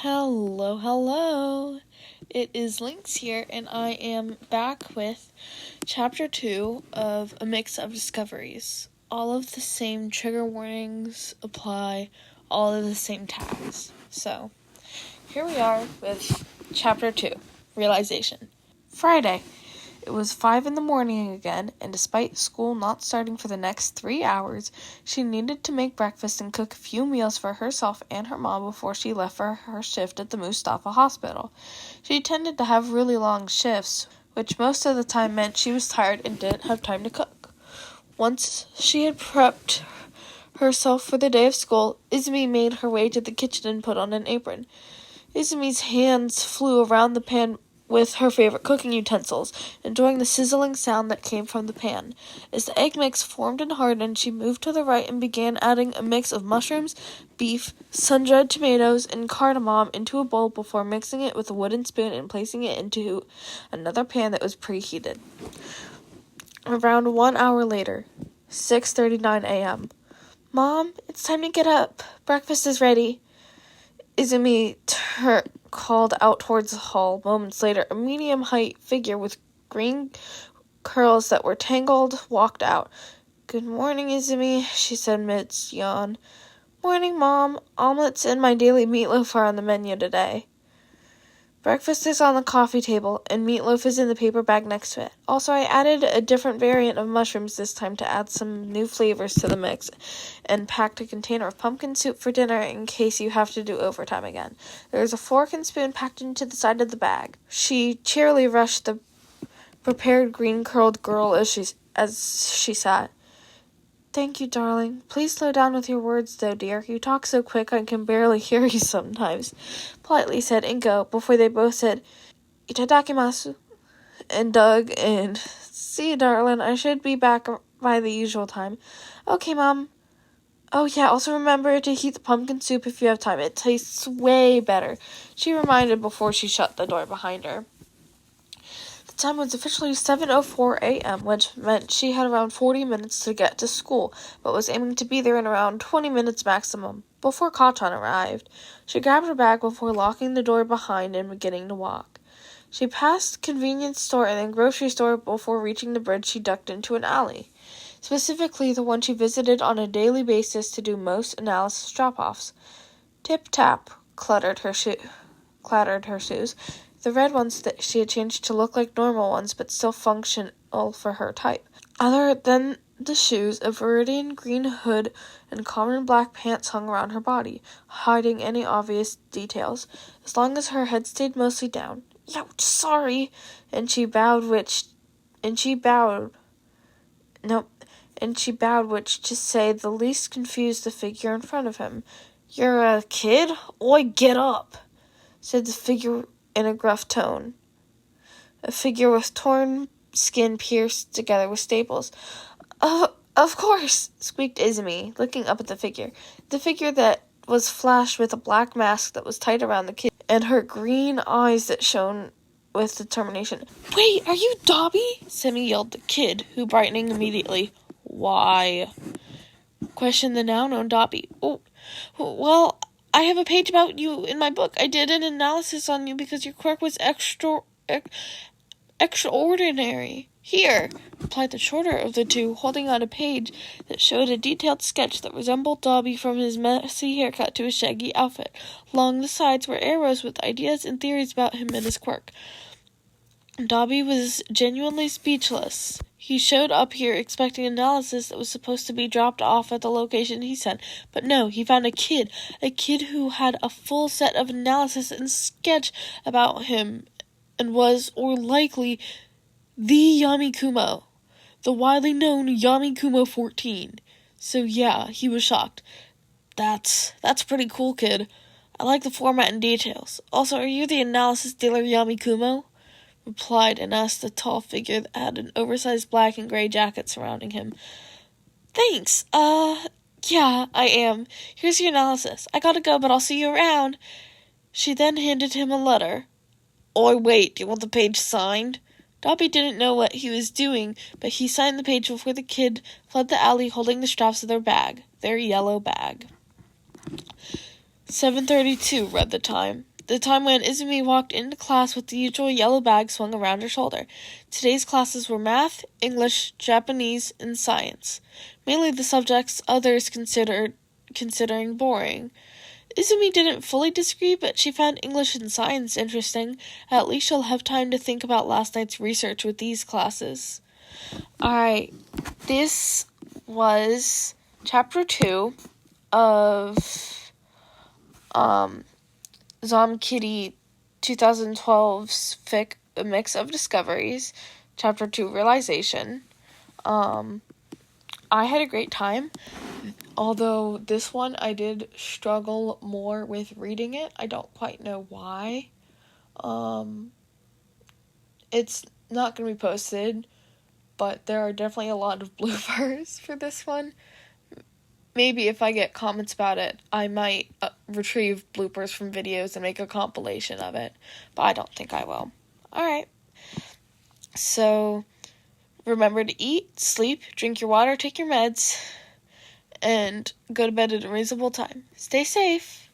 Hello. It is Lynx here, and I am back with Chapter 2 of A Mix of Discoveries. All of the same trigger warnings apply, all of the same tags. So, here we are with Chapter 2, Realization. Friday. It was 5 a.m. again, and despite school not starting for the next 3 hours, she needed to make breakfast and cook a few meals for herself and her mom before she left for her shift at the Mustafa Hospital. She tended to have really long shifts, which most of the time meant she was tired and didn't have time to cook. Once she had prepped herself for the day of school, Izumi made her way to the kitchen and put on an apron. Izumi's hands flew around the pan with her favorite cooking utensils, enjoying the sizzling sound that came from the pan. As the egg mix formed and hardened, she moved to the right and began adding a mix of mushrooms, beef, sun-dried tomatoes, and cardamom into a bowl before mixing it with a wooden spoon and placing it into another pan that was preheated. Around 1 hour later, 6:39 a.m. "Mom, it's time to get up. Breakfast is ready." Izumi called out towards the hall. Moments later, a medium-height figure with green curls that were tangled walked out. "Good morning, Izumi," she said midst yawn. "Morning, Mom. Omelets and my daily meatloaf are on the menu today." "Breakfast is on the coffee table, and meatloaf is in the paper bag next to it. Also, I added a different variant of mushrooms this time to add some new flavors to the mix, and packed a container of pumpkin soup for dinner in case you have to do overtime again. There's a fork and spoon packed into the side of the bag." She cheerily rushed the prepared green-curled girl as she sat. "Thank you, darling. Please slow down with your words, though, dear. You talk so quick I can barely hear you sometimes," politely said Inko, before they both said, "Itadakimasu," and dug in. "See you, darling. I should be back by the usual time." "Okay, Mom." "Oh, yeah, also remember to heat the pumpkin soup if you have time. It tastes way better," she reminded before she shut the door behind her. The time was officially 7:04 a.m., which meant she had around 40 minutes to get to school, but was aiming to be there in around 20 minutes maximum, before Katon arrived. She grabbed her bag before locking the door behind and beginning to walk. She passed convenience store and then grocery store before reaching the bridge. She ducked into an alley, specifically the one she visited on a daily basis to do most analysis drop-offs. Tip-tap, clattered her shoes. The red ones that she had changed to look like normal ones, but still functional for her type. Other than the shoes, a Viridian green hood and common black pants hung around her body, hiding any obvious details, as long as her head stayed mostly down. "Youch, sorry," and she bowed, which to say the least confused the figure in front of him. "You're a kid? Oi, get up," said the figure in a gruff tone. A figure with torn skin pierced together with staples. Of course," squeaked Izumi, looking up at the figure. The figure that was flashed with a black mask that was tight around the kid, and her green eyes that shone with determination. "Wait, are you Dobby?" Semi yelled the kid, who brightening immediately. "Why?" questioned the now-known Dobby. "Oh, well, I have a page about you in my book. I did an analysis on you because your quirk was extraordinary. Here," replied the shorter of the two, holding out a page that showed a detailed sketch that resembled Dobby from his messy haircut to his shaggy outfit. Along the sides were arrows with ideas and theories about him and his quirk. Dobby was genuinely speechless. He showed up here expecting analysis that was supposed to be dropped off at the location he sent, but no, he found a kid who had a full set of analysis and sketch about him, and was, or likely, the Yamikumo, the widely known Yamikumo 14. So yeah, he was shocked. That's pretty cool, kid. I like the format and details. Also, are you the analysis dealer Yamikumo?" replied and asked the tall figure that had an oversized black and gray jacket surrounding him. "Thanks. Yeah, I am. Here's your analysis. I gotta go, but I'll see you around." She then handed him a letter. "Oi, wait, do you want the page signed?" Dobby didn't know what he was doing, but he signed the page before the kid fled the alley holding the straps of their yellow bag. 7:32 read the time. The time when Izumi walked into class with the usual yellow bag swung around her shoulder. Today's classes were math, English, Japanese, and science. Mainly the subjects others considering boring. Izumi didn't fully disagree, but she found English and science interesting. At least she'll have time to think about last night's research with these classes. Alright, this was Chapter 2 of Zom-Kitty 2012's fic, A Mix of Discoveries, Chapter 2, Realization. I had a great time, although this one I did struggle more with reading it. I don't quite know why. It's not going to be posted, but there are definitely a lot of bloopers for this one. Maybe if I get comments about it, I might retrieve bloopers from videos and make a compilation of it, but I don't think I will. Alright, so remember to eat, sleep, drink your water, take your meds, and go to bed at a reasonable time. Stay safe.